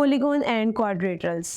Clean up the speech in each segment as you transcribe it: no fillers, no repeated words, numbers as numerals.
Polygon and quadrilaterals.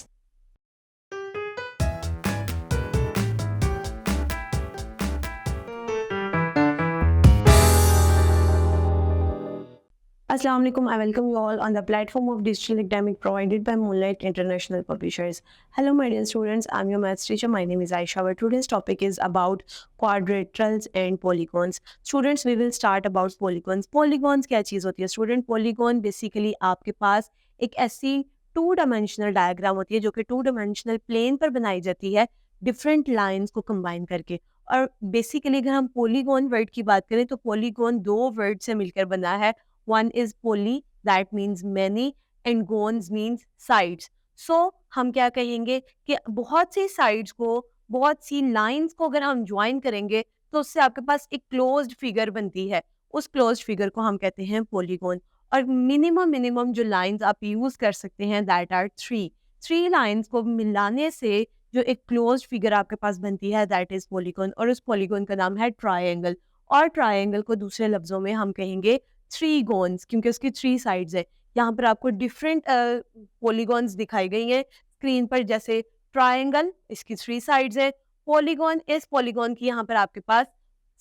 Assalamu alaikum. I welcome you all on the platform of digital academic provided by Moonlight International Publishers. Hello my dear students, I'm your maths teacher. My name is Aisha. Our today's topic is about quadrilaterals and polygons. Students, we will start about polygons. Polygons क्या चीज़ होती है student? Polygon basically आपके पास एक ऐसी two dimensional diagram होती है जो कि टू डायमेंशनल प्लेन पर बनाई जाती है डिफरेंट लाइंस को कंबाइन करके। और बेसिकली अगर हम पॉलीगॉन वर्ड की बात करें तो पॉलीगॉन दो वर्ड से मिलकर बना है। One is poly, that means many, and gons means sides. So हम क्या कहेंगे कि बहुत सी sides को, बहुत सी lines को अगर हम join करेंगे तो उससे आपके पास एक closed figure बनती है। उस closed figure को हम कहते हैं polygon। और minimum जो lines आप use कर सकते हैं that are three lines को मिलाने से जो एक closed figure आपके पास बनती है that is polygon। और उस polygon का नाम है triangle। और triangle को दूसरे लफ्जों में हम कहेंगे थ्री गोन्स, क्योंकि उसकी थ्री साइड्स है। यहाँ पर आपको डिफरेंट पॉलीगॉन्स दिखाई गई हैं स्क्रीन पर, जैसे ट्रायंगल, इसकी थ्री साइड्स है। पॉलीगॉन, इस पॉलीगॉन की यहाँ पर आपके पास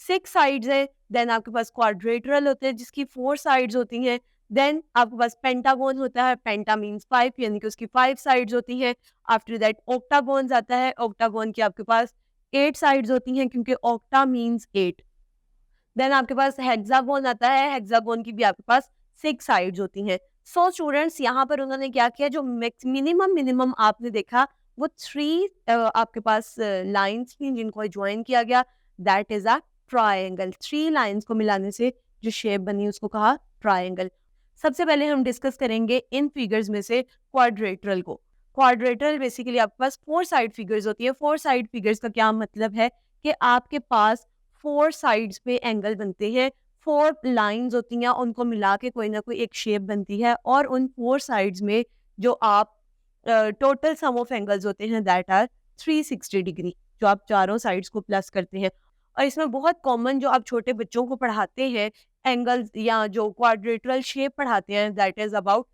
सिक्स साइड्स है। देन आपके पास क्वाड्रेटरल होते हैं जिसकी फोर साइड्स होती हैं। देन आपके पास पेंटागोन होता है, पेंटा मीन्स फाइव, यानी कि उसकी फाइव साइड्स होती हैं। आफ्टर दैट ऑक्टागोन्स आता है, ऑक्टागोन की आपके पास एट साइड्स होती हैं क्योंकि ऑक्टा मीन्स एट। देन आपके पास हेक्सागोन आता है, हेक्सागोन की भी आपके पास सिक्स साइड्स होती हैं। सो स्टूडेंट्स, यहाँ पर उन्होंने क्या किया, जो मिनिमम आपने देखा वो थ्री आपके पास लाइंस थी जिनको ज्वाइन किया गया, that is a triangle. Three lines को मिलाने से जो शेप बनी उसको कहा ट्रायंगल। सबसे पहले हम डिस्कस करेंगे इन फिगर्स में से क्वाड्रेटरल को। क्वाड्रेटरल बेसिकली आपके पास फोर साइड फिगर्स होती है। फोर साइड फिगर्स का क्या मतलब है कि आपके पास फोर साइड्स पे एंगल बनते हैं, फोर लाइंस होती हैं, उनको मिला के कोई ना कोई एक शेप बनती है। और उन फोर साइड्स में जो आप टोटल सम ऑफ एंगल्स होते हैं दैट आर 360 डिग्री, जो आप चारों साइड्स को प्लस करते हैं। और इसमें बहुत कॉमन जो आप छोटे बच्चों को पढ़ाते हैं एंगल्स या जो क्वाड्रेटरल शेप पढ़ाते हैं that is about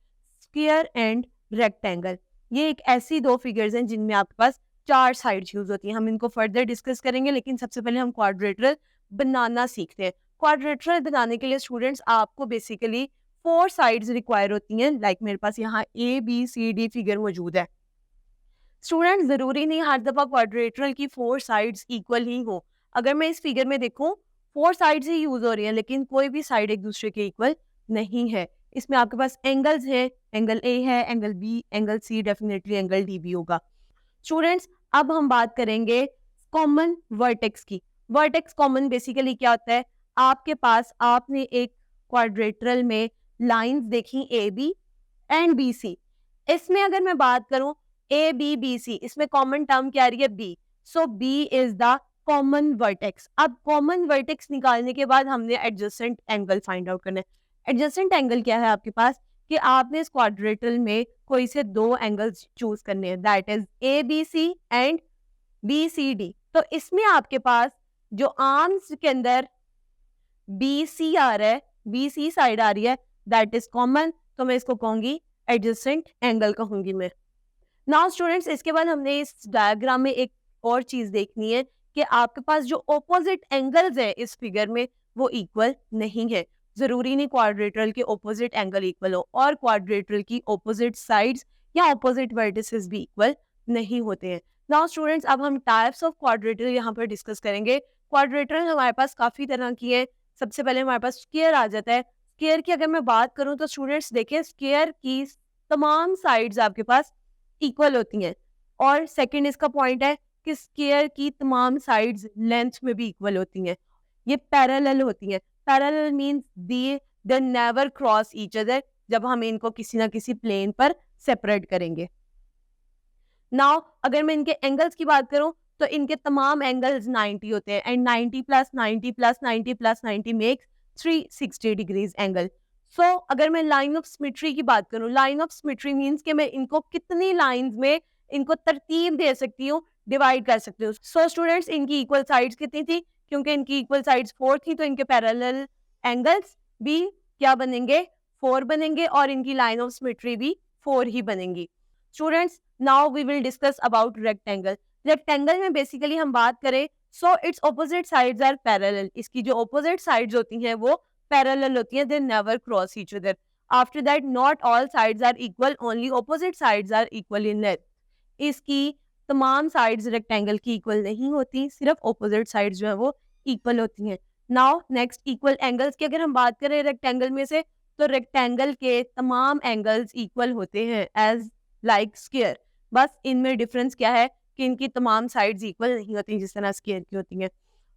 square and rectangle. ये एक ऐसी दो फिगर्स हैं जिनमें आपके पास चार साइड्स यूज होती हैं। हम इनको फर्दर डिस्कस करेंगे, लेकिन सबसे पहले हम क्वाड्रेटरल बनाना सीखते हैं। क्वाड्रेटरल बनाने के लिए स्टूडेंट्स आपको बेसिकली फोर साइड्स रिक्वायर होती हैं। लाइक मेरे पास यहाँ ABCD फिगर मौजूद है। स्टूडेंट, जरूरी नहीं हर दफा क्वाड्रेटरल की फोर साइड्स इक्वल ही हो। अगर मैं इस फिगर में देखूं फोर साइड्स ही यूज हो रही हैं लेकिन कोई भी साइड एक दूसरे के इक्वल नहीं है। इसमें आपके पास एंगल्स हैं, एंगल A है, angle B, angle C, definitely angle D भी होगा। स्टूडेंट्स, अब हम बात करेंगे कॉमन वर्टेक्स की। वर्टेक्स कॉमन बेसिकली क्या होता है, आपके पास आपने एक क्वाड्रेटरल में लाइंस देखी AB एंड BC। इसमें अगर मैं बात करूं ABBC, इसमें कॉमन टर्म क्या आ रही है B। So B is the common vertex. अब कॉमन वर्टेक्स निकालने के बाद हमने एडजेसेंट एंगल फाइंड आउट करना है। एडजेसेंट एंगल क्या है आपके पास कि आपने इस क्वाड्रेटरल में कोई से दो एंगल्स चूज करने हैं, that is ABC and BCD। तो इसमें आपके पास जो आर्म्स के अंदर BC आ रहा है, BC साइड आ रही है, दैट इज कॉमन, तो मैं इसको कहूंगी एडजेसेंट एंगल कहूंगी मैं। नाउ स्टूडेंट्स, इसके बाद हमने इस डायग्राम में एक और चीज देखनी है कि आपके पास जो ऑपोजिट एंगल्स है इस फिगर में वो इक्वल नहीं है। जरूरी नहीं क्वाड्रेटरल के ऑपोजिट एंगल इक्वल हो, और क्वाड्रेटरल की ऑपोजिट साइड्स या ऑपोजिट वर्टिसेस भी इक्वल नहीं होते हैं। नाउ स्टूडेंट्स, अब हम टाइप्स ऑफ क्वाड्रेटरल यहाँ पर डिस्कस करेंगे। क्वाड्रेटरल हमारे पास काफी तरह की है। सबसे पहले हमारे पास स्क्वायर आ जाता है। स्क्वायर की अगर मैं बात करूं तो स्टूडेंट्स देखिए, स्क्वायर की तमाम साइड्स आपके पास इक्वल होती हैं। और सेकंड इसका पॉइंट है कि स्क्वायर की तमाम साइड्स लेंथ में भी इक्वल होती हैं। ये पैरेलल होती हैं। Parallel means they never cross each other, जब हम इनको किसी ना किसी प्लेन पर सेपरेट करेंगे। नाउ अगर मैं इनके एंगल्स की बात करूं तो इनके तमाम एंगल्स 90 होते हैं, and 90 plus 90 plus 90 plus 90 makes 360 degrees angle. So अगर मैं लाइन ऑफ सिमेट्री की बात करूं, लाइन ऑफ सिमेट्री मींस कि मैं इनको कितनी लाइंस में इनको तरतीब दे सकती हूँ, डिवाइड कर सकती हूँ। सो स्टूडेंट्स, इनकी इक्वल साइड्स कितनी थी, क्योंकि इनकी इक्वल साइड्स 4 थी तो इनके पैरेलल एंगल्स भी क्या बनेंगे, 4 बनेंगे, और इनकी लाइन ऑफ सिमेट्री भी 4 ही बनेंगी। Students, now we will discuss about rectangle. Rectangle में बेसिकली हम बात करें, so its opposite sides are parallel. इसकी जो ऑपोजिट साइड्स होती हैं वो पैरेलल होती हैं, they never cross each other. After that, not all sides are equal, only opposite sides are equal in length. इसकी तमाम साइड्स रेक्टेंगल की इक्वल नहीं होती, सिर्फ ऑपोजिट साइड्स जो है वो इक्वल होती हैं। नाउ नेक्स्ट, इक्वल एंगल्स की अगर हम बात करें रेक्टेंगल में से, तो रेक्टेंगल के तमाम एंगल्स इक्वल होते हैं एज लाइक स्क्वायर। बस इनमें डिफरेंस क्या है कि इनकी तमाम साइड्स इक्वल नहीं होती जिस तरह स्क्वायर की होती हैं।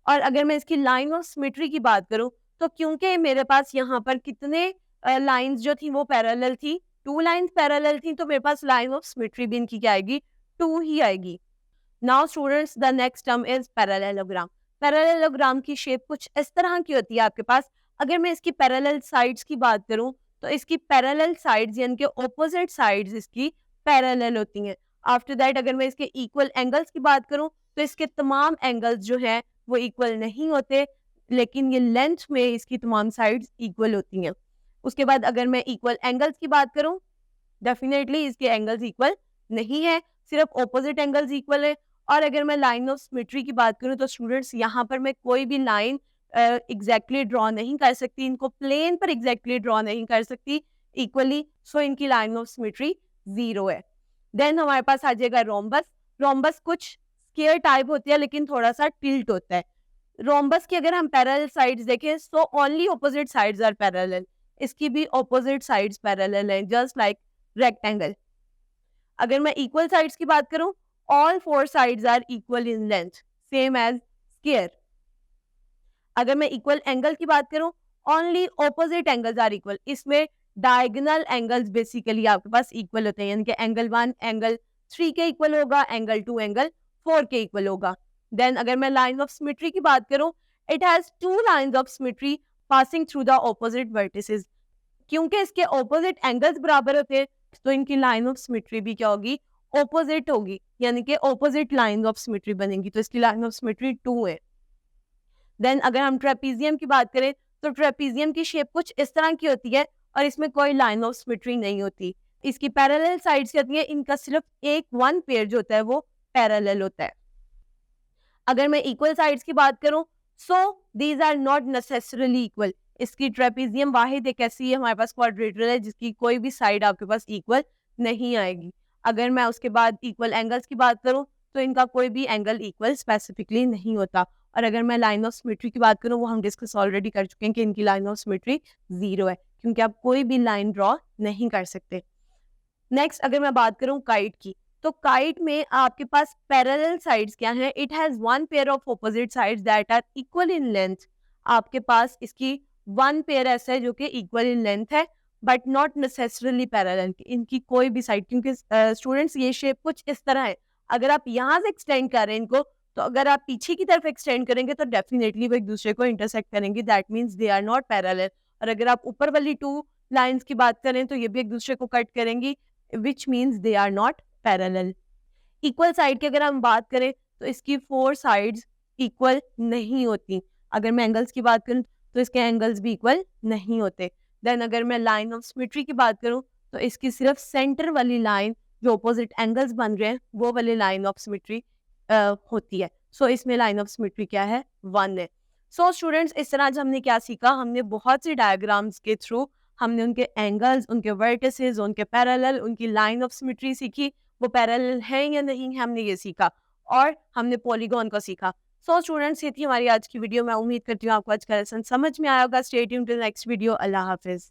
और अगर मैं इसकी लाइन ऑफ सिमेट्री की बात करूं, तो क्योंकि मेरे पास यहाँ पर कितने लाइंस जो थी वो पैरेलल थी, 2 लाइंस पैरेलल थी, तो मेरे पास लाइन ऑफ सिमेट्री भी इनकी क्या आएगी, 2 ही आएगी। Now students, the next term is parallelogram. Parallelogram की शेप कुछ इस तरह की होती है आपके पास। अगर मैं इसकी पैरेलल साइड्स की बात करूं, तो इसकी पैरेलल साइड्स यानी कि ऑपोजिट साइड्स इसकी पैरेलल होती हैं। आफ्टर दैट, अगर मैं इसके इक्वल एंगल्स की बात करूं, तो इसके तमाम एंगल्स जो हैं वो इक्वल नहीं होते, लेकिन ये लेंथ में इसकी तमाम साइड्स इक्वल होती हैं। उसके बाद अगर मैं इक्वल एंगल्स की बात करूं, डेफिनेटली इसके एंगल्स इक्वल नहीं है, सिर्फ ऑपोजिट एंगल्स इक्वल है। और अगर मैं लाइन ऑफ सिमेट्री की बात करूं, तो स्टूडेंट्स यहाँ पर मैं कोई भी लाइन एग्जैक्टली ड्रॉ नहीं कर सकती, इनको प्लेन पर एग्जैक्टली ड्रॉ नहीं कर सकती इक्वली, सो इनकी लाइन ऑफ सिमेट्री 0 है। देन हमारे पास आ जाएगा रोम्बस। रोम्बस कुछ स्क्वायर टाइप होती है लेकिन थोड़ा सा टिल्ट होता है। रोम्बस की अगर हम पैरेलल साइड्स देखें, so only opposite sides are parallel. इसकी भी ऑपोजिट साइड्स पैरेलल हैं, जस्ट लाइक रेक्टेंगल। अगर मैं इक्वल साइड्स की बात करूं, all 4 sides are equal in length, same as square. अगर मैं इक्वल एंगल की बात करूं, only opposite angles are equal. इसमें डायगोनल एंगल्स बेसिकली आपके पास इक्वल होते हैं, यानी कि एंगल 1 एंगल 3 के इक्वल होगा, एंगल 2 एंगल 4 के इक्वल होगा। देन अगर मैं लाइन ऑफ सिमेट्री की बात करूं, it has 2 lines of symmetry passing through the opposite vertices. क्योंकि इसके ऑपोजिट एंगल्स बराबर होते हैं, तो इनकी लाइन ऑफ सिमेट्री भी क्या होगी, ऑपोजिट होगी, यानी कि ऑपोजिट लाइन ऑफ सिमेट्री बनेगी, तो इसकी लाइन ऑफ सिमेट्री 2 है। देन अगर हम ट्रेपीजियम की बात करें, तो ट्रेपीजियम की शेप कुछ इस तरह की होती है और इसमें कोई लाइन ऑफ सिमेट्री नहीं होती। इसकी पैरेलल साइड्स होती है, इनका सिर्फ एक 1 पेयर जो होता है वो पैरेलल होता है। अगर मैं इक्वल साइड्स की बात करूं, so these are not necessarily equal. इसकी ट्रेपीजियम वाहिद एक ऐसी है हमारे पास क्वाड्रिलेटरल है जिसकी कोई भी साइड आपके पास इक्वल नहीं आएगी। अगर मैं उसके बाद इक्वल एंगल्स की बात करूं, तो इनका कोई भी एंगल इक्वल स्पेसिफिकली नहीं होता। और अगर मैं लाइन ऑफ सिमेट्री की बात करूं, वो हम डिस्कस ऑलरेडी कर चुके हैं कि इनकी लाइन ऑफ सिमेट्री 0 है, क्योंकि आप कोई भी लाइन ड्रॉ नहीं कर सकते। नेक्स्ट अगर मैं बात करूं काइट की, तो काइट में आपके पास पैरेलल साइड्स क्या हैं, it has 1 pair of opposite sides that are equal in length. आपके पास इसकी 1 पेयर ऐसा है जो कि इक्वल इन लेंथ है, बट नॉट नेसेसरली पैरेलल। इनकी कोई भी साइड, क्योंकि स्टूडेंट्स ये शेप कुछ इस तरह है, अगर आप यहाँ से एक्सटेंड कर रहे हैं इनको, तो अगर आप पीछे की तरफ एक्सटेंड करेंगे तो डेफिनेटली वो एक दूसरे को इंटरसेक्ट करेंगे, that means they are not parallel. और अगर आप ऊपर वाली 2 लाइंस की बात करें, तो ये भी एक दूसरे को कट करेंगी, which means they are not parallel. Equal side की अगर हम बात करें, तो इसकी 4 साइड्स इक्वल नहीं होती। अगर मैं एंगल्स की बात करूं, तो इसके एंगल्स भी इक्वल नहीं होते। देन अगर मैं लाइन ऑफ सिमेट्री की बात करूं, तो इसकी सिर्फ सेंटर वाली लाइन जो अपोजिट एंगल्स बन रहे हैं वो वाली लाइन ऑफ सिमेट्री होती है। सो इसमें लाइन ऑफ सिमेट्री क्या है, 1 है। सो स्टूडेंट्स, इस तरह आज हमने क्या सीखा, हमने बहुत सी डायग्राम्स के थ्रू हमने उनके एंगल्स, उनके वर्टिसेस, उनके पैरेलल, उनकी लाइन ऑफ सिमेट्री सीखी, वो पैरेलल है या नहीं है, हमने ये सीखा। और हमने पॉलीगॉन को सीखा। सो स्टूडेंट्स, ये थी हमारी आज की वीडियो। मैं उम्मीद करती हूँ आपको आज का लेसन समझ में आया होगा। Stay tuned till next video. अल्लाह हाफिज।